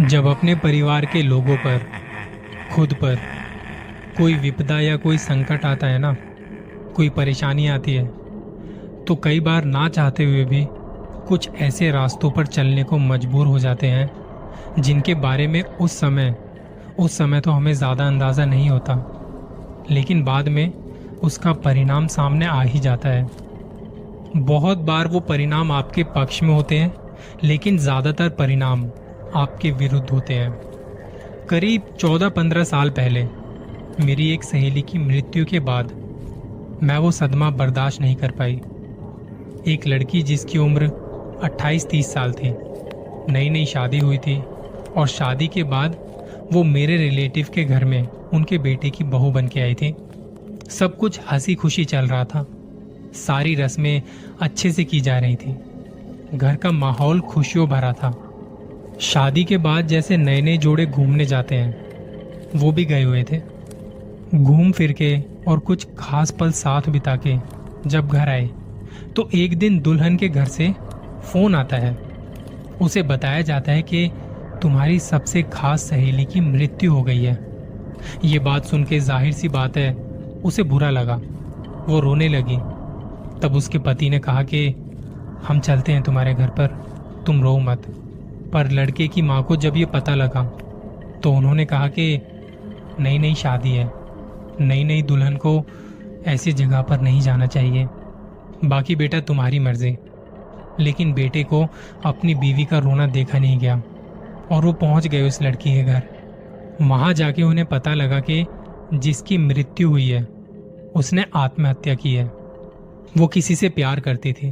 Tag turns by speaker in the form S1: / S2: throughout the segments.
S1: जब अपने परिवार के लोगों पर, खुद पर कोई विपदा या कोई संकट आता है ना, कोई परेशानी आती है, तो कई बार ना चाहते हुए भी कुछ ऐसे रास्तों पर चलने को मजबूर हो जाते हैं जिनके बारे में उस समय तो हमें ज़्यादा अंदाज़ा नहीं होता, लेकिन बाद में उसका परिणाम सामने आ ही जाता है। बहुत बार वो परिणाम आपके पक्ष में होते हैं, लेकिन ज़्यादातर परिणाम आपके विरुद्ध होते हैं। करीब 14-15 साल पहले मेरी एक सहेली की मृत्यु के बाद मैं वो सदमा बर्दाश्त नहीं कर पाई। एक लड़की जिसकी उम्र 28-30 साल थी, नई नई शादी हुई थी और शादी के बाद वो मेरे रिलेटिव के घर में उनके बेटे की बहू बन के आई थी। सब कुछ हंसी खुशी चल रहा था, सारी रस्में अच्छे से की जा रही थी, घर का माहौल खुशियों भरा था। शादी के बाद जैसे नए नए जोड़े घूमने जाते हैं, वो भी गए हुए थे। घूम फिर के और कुछ खास पल साथ बिता के जब घर आए तो एक दिन दुल्हन के घर से फोन आता है। उसे बताया जाता है कि तुम्हारी सबसे खास सहेली की मृत्यु हो गई है। ये बात सुन के जाहिर सी बात है उसे बुरा लगा, वो रोने लगी। तब उसके पति ने कहा कि हम चलते हैं तुम्हारे घर पर, तुम रो मत। पर लड़के की माँ को जब ये पता लगा तो उन्होंने कहा कि नई नई शादी है, नई नई दुल्हन को ऐसी जगह पर नहीं जाना चाहिए, बाकी बेटा तुम्हारी मर्जी। लेकिन बेटे को अपनी बीवी का रोना देखा नहीं गया और वो पहुंच गए उस लड़की के घर। वहां जाके उन्हें पता लगा कि जिसकी मृत्यु हुई है उसने आत्महत्या की है। वो किसी से प्यार करती थी,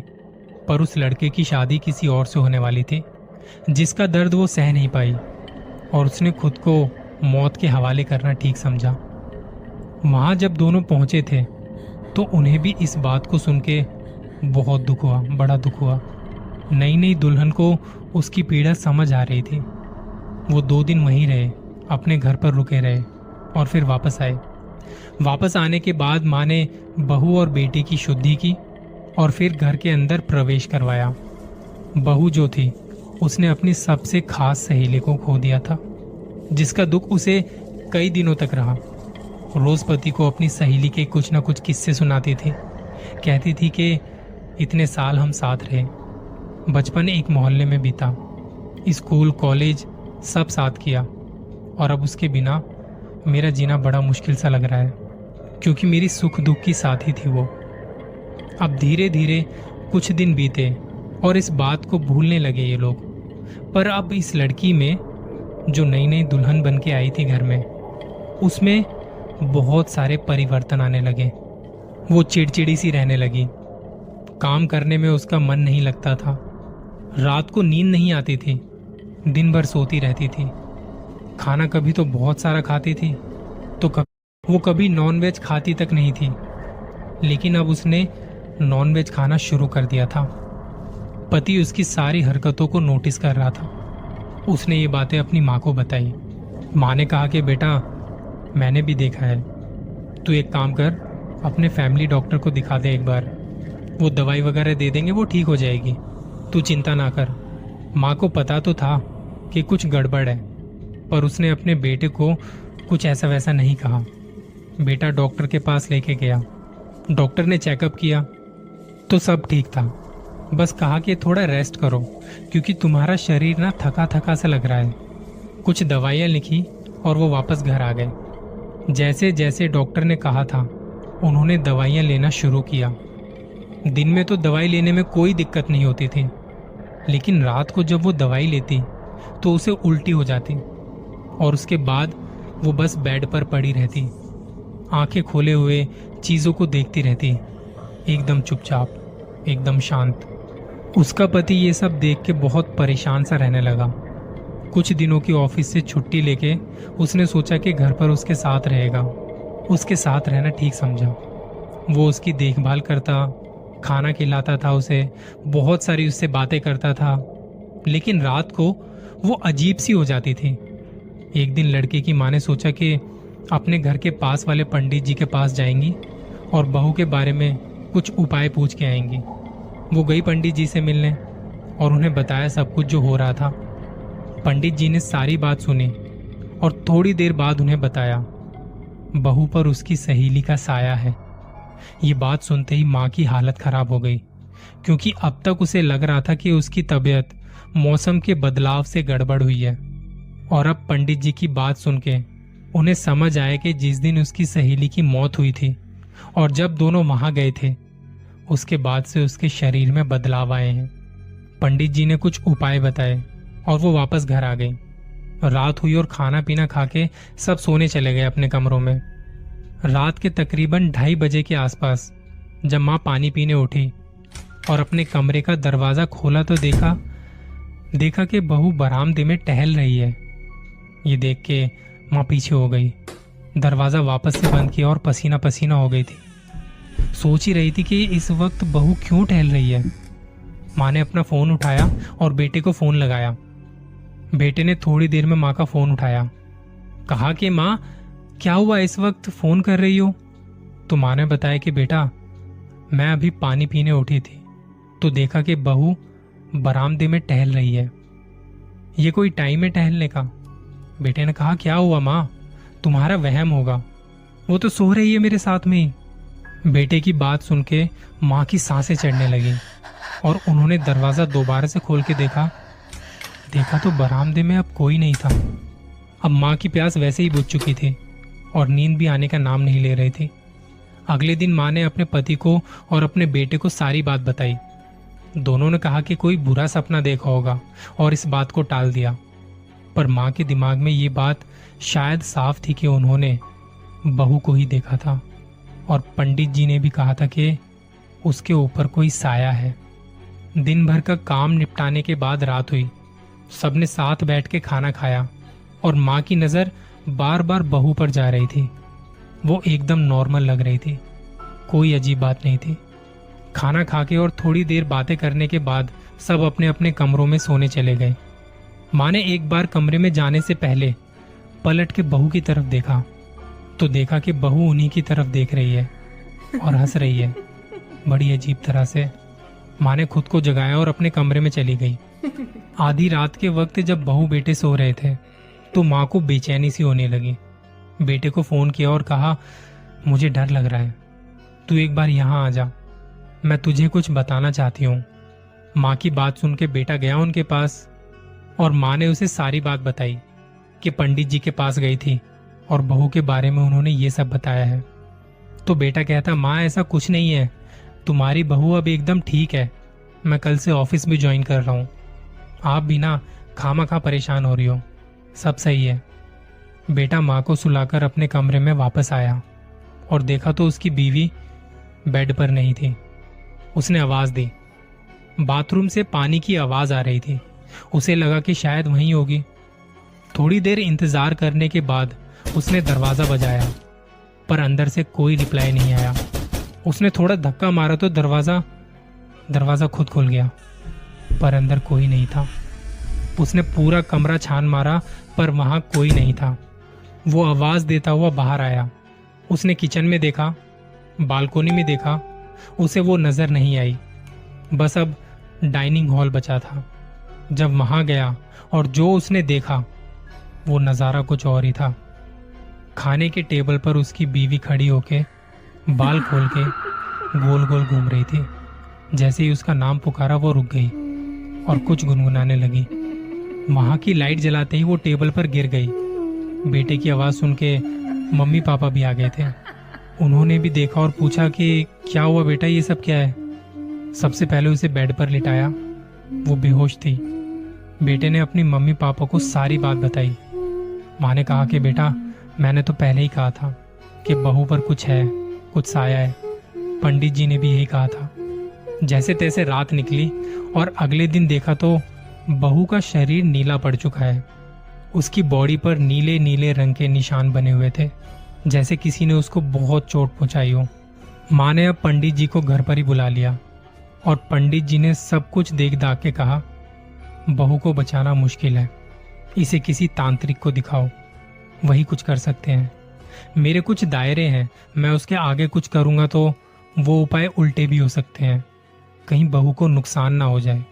S1: पर उस लड़के की शादी किसी और से होने वाली थी, जिसका दर्द वो सह नहीं पाई और उसने खुद को मौत के हवाले करना ठीक समझा। वहां जब दोनों पहुंचे थे तो उन्हें भी इस बात को सुन के बहुत दुख हुआ, बड़ा दुख हुआ। नई नई दुल्हन को उसकी पीड़ा समझ आ रही थी। वो 2 दिन वहीं रहे, अपने घर पर रुके रहे और फिर वापस आए। वापस आने के बाद माँ ने बहू और बेटे की शुद्धि की और फिर घर के अंदर प्रवेश करवाया। बहू जो थी उसने अपनी सबसे खास सहेली को खो दिया था, जिसका दुख उसे कई दिनों तक रहा। रोज पति को अपनी सहेली के कुछ न कुछ किस्से सुनाती थी। कहती थी कि इतने साल हम साथ रहे, बचपन एक मोहल्ले में बीता, स्कूल कॉलेज सब साथ किया, और अब उसके बिना मेरा जीना बड़ा मुश्किल सा लग रहा है, क्योंकि मेरी सुख दुख की साथी थी वो। अब धीरे धीरे कुछ दिन बीते और इस बात को भूलने लगे ये लोग। पर अब इस लड़की में, जो नई नई दुल्हन बन के आई थी घर में, उसमें बहुत सारे परिवर्तन आने लगे। वो चिड़चिड़ी सी रहने लगी, काम करने में उसका मन नहीं लगता था, रात को नींद नहीं आती थी, दिन भर सोती रहती थी। खाना कभी तो बहुत सारा खाती थी तो वो कभी नॉनवेज खाती तक नहीं थी, लेकिन अब उसने नॉनवेज खाना शुरू कर दिया था। पति उसकी सारी हरकतों को नोटिस कर रहा था। उसने ये बातें अपनी माँ को बताई। माँ ने कहा कि बेटा, मैंने भी देखा है, तू एक काम कर, अपने फैमिली डॉक्टर को दिखा दे एक बार, वो दवाई वगैरह दे देंगे, वो ठीक हो जाएगी, तू चिंता ना कर। माँ को पता तो था कि कुछ गड़बड़ है, पर उसने अपने बेटे को कुछ ऐसा वैसा नहीं कहा। बेटा डॉक्टर के पास लेके गया, डॉक्टर ने चेकअप किया तो सब ठीक था, बस कहा कि थोड़ा रेस्ट करो क्योंकि तुम्हारा शरीर ना थका थका सा लग रहा है। कुछ दवाइयाँ लिखी और वो वापस घर आ गए। जैसे जैसे डॉक्टर ने कहा था उन्होंने दवाइयाँ लेना शुरू किया। दिन में तो दवाई लेने में कोई दिक्कत नहीं होती थी, लेकिन रात को जब वो दवाई लेती तो उसे उल्टी हो जाती और उसके बाद वो बस बेड पर पड़ी रहती, आंखें खोले हुए चीज़ों को देखती रहती, एकदम चुपचाप, एकदम शांत। उसका पति ये सब देख के बहुत परेशान सा रहने लगा। कुछ दिनों की ऑफिस से छुट्टी लेके उसने सोचा कि घर पर उसके साथ रहेगा। उसके साथ रहना ठीक समझा। वो उसकी देखभाल करता, खाना खिलाता था उसे, बहुत सारी उससे बातें करता था, लेकिन रात को वो अजीब सी हो जाती थी। एक दिन लड़के की माँ ने सोचा कि अपने घर के पास वाले पंडित जी के पास जाएंगी और बहू के बारे में कुछ उपाय पूछ के आएंगी। वो गई पंडित जी से मिलने और उन्हें बताया सब कुछ जो हो रहा था। पंडित जी ने सारी बात सुनी और थोड़ी देर बाद उन्हें बताया, बहू पर उसकी सहेली का साया है। ये बात सुनते ही माँ की हालत खराब हो गई, क्योंकि अब तक उसे लग रहा था कि उसकी तबीयत मौसम के बदलाव से गड़बड़ हुई है। और अब पंडित जी की बात सुन के उन्हें समझ आया कि जिस दिन उसकी सहेली की मौत हुई थी और जब दोनों वहां गए थे, उसके बाद से उसके शरीर में बदलाव आए हैं। पंडित जी ने कुछ उपाय बताए और वो वापस घर आ गई। रात हुई और खाना पीना खा के सब सोने चले गए अपने कमरों में। रात के तकरीबन 2:30 बजे के आसपास जब माँ पानी पीने उठी और अपने कमरे का दरवाजा खोला तो देखा कि बहू बरामदे में टहल रही है। ये देख के माँ पीछे हो गई, दरवाजा वापस से बंद किया और पसीना पसीना हो गई थी। सोच ही रही थी कि इस वक्त बहू क्यों टहल रही है। माँ ने अपना फोन उठाया और बेटे को फोन लगाया। बेटे ने थोड़ी देर में माँ का फोन उठाया, कहा कि माँ क्या हुआ, इस वक्त फोन कर रही हो? तो माँ ने बताया कि बेटा मैं अभी पानी पीने उठी थी तो देखा कि बहू बरामदे में टहल रही है। ये कोई टाइम है टहलने का? बेटे ने कहा, क्या हुआ माँ, तुम्हारा वहम होगा, वो तो सो रही है मेरे साथ में ही। बेटे की बात सुन के माँ की सांसें चढ़ने लगी और उन्होंने दरवाजा दोबारा से खोल के देखा तो बरामदे में अब कोई नहीं था। अब माँ की प्यास वैसे ही बुझ चुकी थी और नींद भी आने का नाम नहीं ले रही थी। अगले दिन माँ ने अपने पति को और अपने बेटे को सारी बात बताई। दोनों ने कहा कि कोई बुरा सपना देखा होगा और इस बात को टाल दिया, पर माँ के दिमाग में ये बात शायद साफ थी कि उन्होंने बहू को ही देखा था और पंडित जी ने भी कहा था कि उसके ऊपर कोई साया है। दिन भर का काम निपटाने के बाद रात हुई। सबने साथ बैठ के खाना खाया और माँ की नजर बार बार बहू पर जा रही थी। वो एकदम नॉर्मल लग रही थी, कोई अजीब बात नहीं थी। खाना खा के और थोड़ी देर बातें करने के बाद सब अपने अपने कमरों में सोने चले गए। माँ ने एक बार कमरे में जाने से पहले पलट के बहू की तरफ देखा तो देखा कि बहू उन्हीं की तरफ देख रही है और हंस रही है बड़ी अजीब तरह से। माँ ने खुद को जगाया और अपने कमरे में चली गई। आधी रात के वक्त जब बहू बेटे सो रहे थे तो माँ को बेचैनी सी होने लगी। बेटे को फोन किया और कहा, मुझे डर लग रहा है, तू एक बार यहाँ आ जा, मैं तुझे कुछ बताना चाहती हूँ। माँ की बात सुन के बेटा गया उनके पास और माँ ने उसे सारी बात बताई कि पंडित जी के पास गई थी और बहू के बारे में उन्होंने ये सब बताया है। तो बेटा कहता, माँ ऐसा कुछ नहीं है, तुम्हारी बहू अब एकदम ठीक है, मैं कल से ऑफिस भी ज्वाइन कर रहा हूँ, आप भी ना खामखा परेशान हो रही हो, सब सही है। बेटा माँ को सुलाकर अपने कमरे में वापस आया और देखा तो उसकी बीवी बेड पर नहीं थी। उसने आवाज दी, बाथरूम से पानी की आवाज आ रही थी। उसे लगा कि शायद वहीं होगी। थोड़ी देर इंतजार करने के बाद उसने दरवाजा बजाया, पर अंदर से कोई रिप्लाई नहीं आया। उसने थोड़ा धक्का मारा तो दरवाजा खुद खुल गया, पर अंदर कोई नहीं था। उसने पूरा कमरा छान मारा पर वहां कोई नहीं था। वो आवाज देता हुआ बाहर आया। उसने किचन में देखा, बालकोनी में देखा, उसे वो नजर नहीं आई। बस अब डाइनिंग हॉल बचा था। जब वहां गया और जो उसने देखा वो नजारा कुछ और ही था। खाने के टेबल पर उसकी बीवी खड़ी होके बाल खोल के गोल गोल घूम रही थी। जैसे ही उसका नाम पुकारा वो रुक गई और कुछ गुनगुनाने लगी। वहां की लाइट जलाते ही वो टेबल पर गिर गई। बेटे की आवाज सुन के मम्मी पापा भी आ गए थे। उन्होंने भी देखा और पूछा कि क्या हुआ बेटा, ये सब क्या है। सबसे पहले उसे बेड पर लिटाया, वो बेहोश थी। बेटे ने अपनी मम्मी पापा को सारी बात बताई। माँ ने कहा कि बेटा मैंने तो पहले ही कहा था कि बहू पर कुछ है, कुछ साया है। पंडित जी ने भी यही कहा था। जैसे तैसे रात निकली और अगले दिन देखा तो बहू का शरीर नीला पड़ चुका है। उसकी बॉडी पर नीले नीले रंग के निशान बने हुए थे, जैसे किसी ने उसको बहुत चोट पहुंचाई हो। माँ ने अब पंडित जी को घर पर ही बुला लिया और पंडित जी ने सब कुछ देख दाख के कहा, बहू को बचाना मुश्किल है, इसे किसी तांत्रिक को दिखाओ, वही कुछ कर सकते हैं। मेरे कुछ दायरे हैं, मैं उसके आगे कुछ करूंगा तो वो उपाय उल्टे भी हो सकते हैं, कहीं बहू को नुकसान ना हो जाए।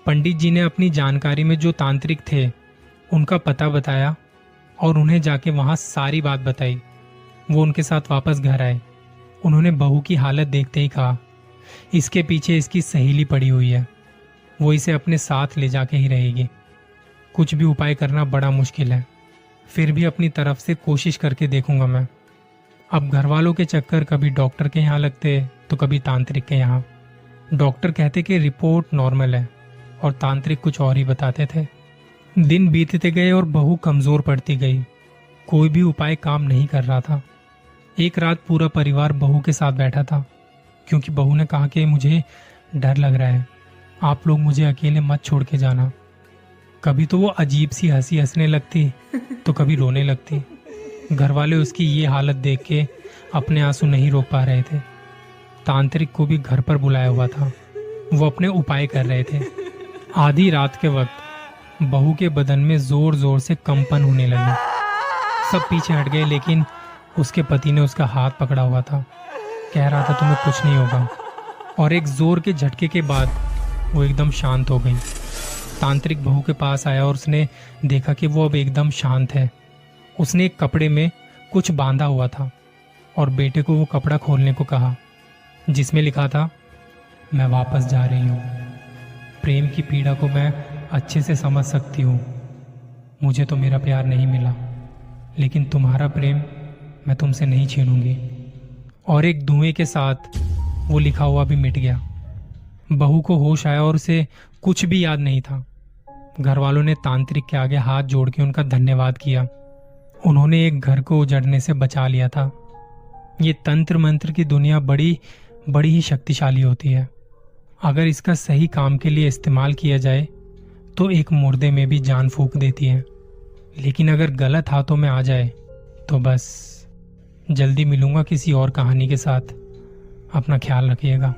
S1: पंडित जी ने अपनी जानकारी में जो तांत्रिक थे उनका पता बताया और उन्हें जाके वहां सारी बात बताई। वो उनके साथ वापस घर आए। उन्होंने बहू की हालत देखते ही कहा, इसके पीछे इसकी सहेली पड़ी हुई है, वो इसे अपने साथ ले जाके ही रहेगी। कुछ भी उपाय करना बड़ा मुश्किल है, फिर भी अपनी तरफ से कोशिश करके देखूंगा मैं। अब घर वालों के चक्कर कभी डॉक्टर के यहाँ लगते तो कभी तांत्रिक के यहाँ। डॉक्टर कहते कि रिपोर्ट नॉर्मल है और तांत्रिक कुछ और ही बताते थे। दिन बीतते गए और बहू कमजोर पड़ती गई। कोई भी उपाय काम नहीं कर रहा था। एक रात पूरा परिवार बहू के साथ बैठा था, क्योंकि बहू ने कहा कि मुझे डर लग रहा है, आप लोग मुझे अकेले मत छोड़ के जाना। कभी तो वो अजीब सी हंसी हंसने लगती तो कभी रोने लगती। घर वाले उसकी ये हालत देख के अपने आंसू नहीं रोक पा रहे थे। तांत्रिक को भी घर पर बुलाया हुआ था, वो अपने उपाय कर रहे थे। आधी रात के वक्त बहू के बदन में जोर जोर से कंपन होने लगे। सब पीछे हट गए, लेकिन उसके पति ने उसका हाथ पकड़ा हुआ था। कह रहा था तुम्हें कुछ नहीं होगा। और एक जोर के झटके के बाद वो एकदम शांत हो गई। तांत्रिक बहू के पास आया और उसने देखा कि वो अब एकदम शांत है। उसने एक कपड़े में कुछ बांधा हुआ था और बेटे को वो कपड़ा खोलने को कहा, जिसमें लिखा था, मैं वापस जा रही हूँ। प्रेम की पीड़ा को मैं अच्छे से समझ सकती हूँ। मुझे तो मेरा प्यार नहीं मिला, लेकिन तुम्हारा प्रेम मैं तुमसे नहीं छीनूंगी। और एक धुएं के साथ वो लिखा हुआ भी मिट गया। बहू को होश आया और उसे कुछ भी याद नहीं था। घर वालों ने तांत्रिक के आगे हाथ जोड़ के उनका धन्यवाद किया। उन्होंने एक घर को उजड़ने से बचा लिया था। ये तंत्र मंत्र की दुनिया बड़ी ही शक्तिशाली होती है। अगर इसका सही काम के लिए इस्तेमाल किया जाए तो एक मुर्दे में भी जान फूंक देती है, लेकिन अगर गलत हाथों में आ जाए तो बस। जल्दी मिलूंगा किसी और कहानी के साथ। अपना ख्याल रखिएगा।